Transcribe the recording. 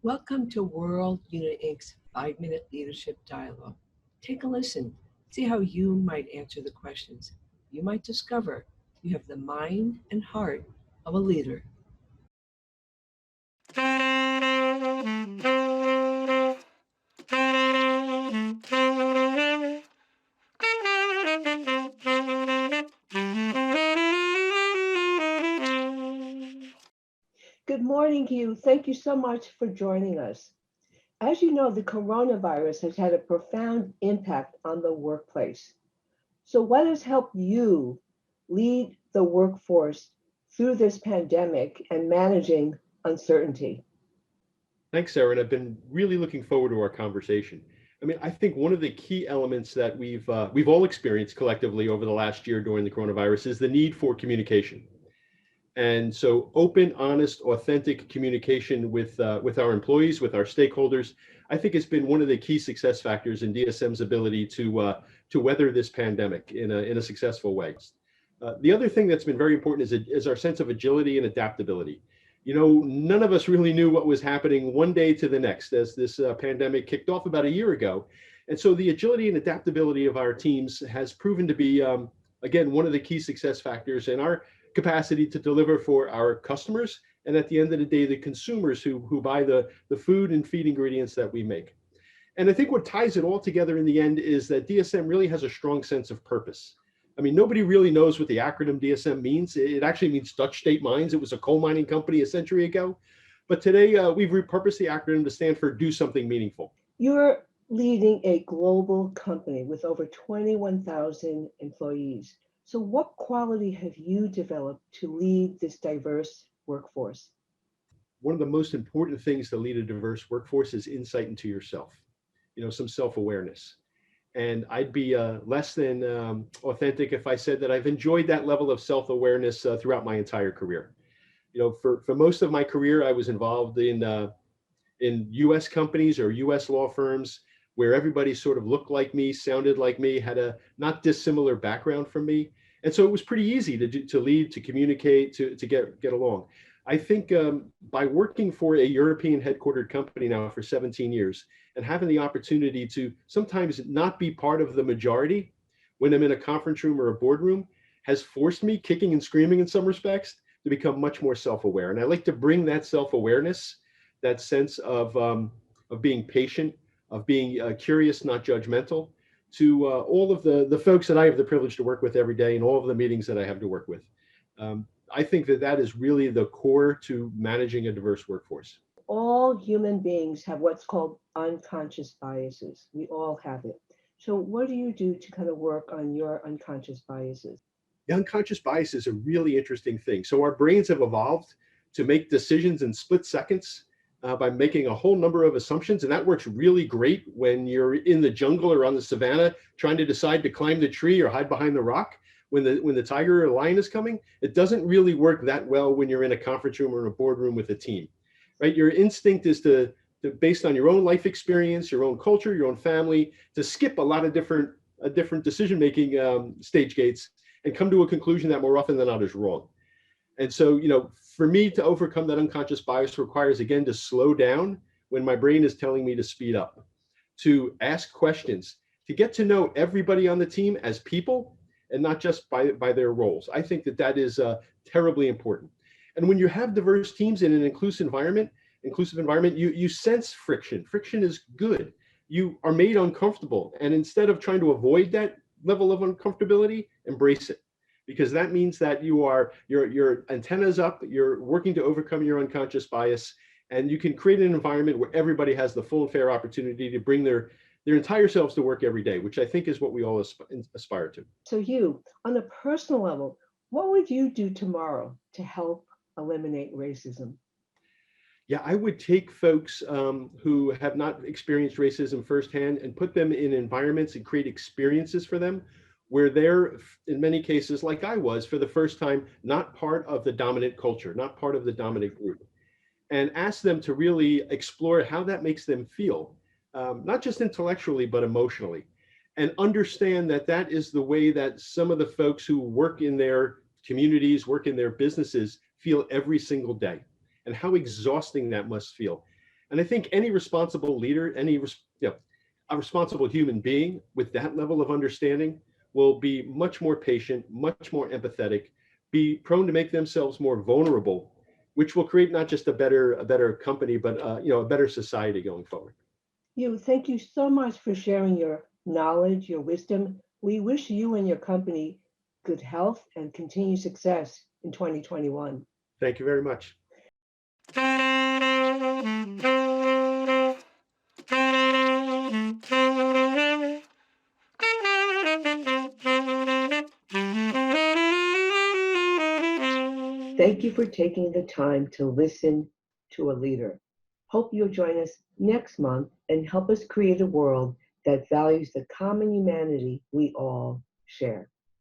Welcome to World Unit Inc.'s 5-Minute Leadership Dialogue. Take a listen. See how you might answer the questions. You might discover you have the mind and heart of a leader. Good morning, Hugh. Thank you so much for joining us. As you know, the coronavirus has had a profound impact on the workplace. So, what has helped you lead the workforce through this pandemic and managing uncertainty? Thanks, Sarah, and I've been really looking forward to our conversation. I think one of the key elements that we've all experienced collectively over the last year during the coronavirus is the need for communication. And so, open, honest, authentic communication with our employees, with our stakeholders, I think it's been one of the key success factors in DSM's ability to weather this pandemic in a successful way. The other thing that's been very important is our sense of agility and adaptability. None of us really knew what was happening one day to the next as this pandemic kicked off about a year ago. And so the agility and adaptability of our teams has proven to be, again, one of the key success factors in our capacity to deliver for our customers. And at the end of the day, the consumers who buy the food and feed ingredients that we make. And I think what ties it all together in the end is that DSM really has a strong sense of purpose. Nobody really knows what the acronym DSM means. It actually means Dutch State Mines. It was a coal mining company a century ago. But today we've repurposed the acronym to stand for Do Something Meaningful. You're leading a global company with over 21,000 employees. So, what quality have you developed to lead this diverse workforce? One of the most important things to lead a diverse workforce is insight into yourself, some self-awareness. And I'd be less than authentic if I said that I've enjoyed that level of self-awareness throughout my entire career. For most of my career, I was involved in U.S. companies or U.S. law firms where everybody sort of looked like me, sounded like me, had a not dissimilar background from me. And so it was pretty easy to lead, to communicate, to get along. I think by working for a European headquartered company now for 17 years and having the opportunity to sometimes not be part of the majority when I'm in a conference room or a boardroom has forced me, kicking and screaming in some respects, to become much more self-aware. And I like to bring that self-awareness, that sense of being patient, of being curious, not judgmental, to all of the folks that I have the privilege to work with every day and all of the meetings that I have to work with. I think that is really the core to managing a diverse workforce. All human beings have what's called unconscious biases. We all have it. So, what do you do to kind of work on your unconscious biases? The unconscious bias is a really interesting thing. So our brains have evolved to make decisions in split seconds by making a whole number of assumptions. And that works really great when you're in the jungle or on the savannah trying to decide to climb the tree or hide behind the rock. When the tiger or lion is coming, it doesn't really work that well when you're in a conference room or in a boardroom with a team, right? Your instinct is to based on your own life experience, your own culture, your own family, to skip a lot of different decision-making stage gates and come to a conclusion that more often than not is wrong. And so, for me to overcome that unconscious bias requires, again, to slow down when my brain is telling me to speed up, to ask questions, to get to know everybody on the team as people and not just by their roles. I think that is terribly important. And when you have diverse teams in an inclusive environment, you sense friction. Friction is good. You are made uncomfortable. And instead of trying to avoid that level of uncomfortability, embrace it. Because that means that your antennas up, you're working to overcome your unconscious bias, and you can create an environment where everybody has the full and fair opportunity to bring their entire selves to work every day, which I think is what we all aspire to. So, you, on a personal level, what would you do tomorrow to help eliminate racism? Yeah, I would take folks who have not experienced racism firsthand and put them in environments and create experiences for them where they're, in many cases, like I was for the first time, not part of the dominant culture, not part of the dominant group, and ask them to really explore how that makes them feel, not just intellectually, but emotionally, and understand that that is the way that some of the folks who work in their communities, work in their businesses, feel every single day, and how exhausting that must feel. And I think any responsible leader, a responsible human being with that level of understanding will be much more patient, much more empathetic, be prone to make themselves more vulnerable, which will create not just a better company, but a better society going forward. You, thank you so much for sharing your knowledge, your wisdom. We wish you and your company good health and continued success in 2021. Thank you very much. Thank you for taking the time to listen to a leader. Hope you'll join us next month and help us create a world that values the common humanity we all share.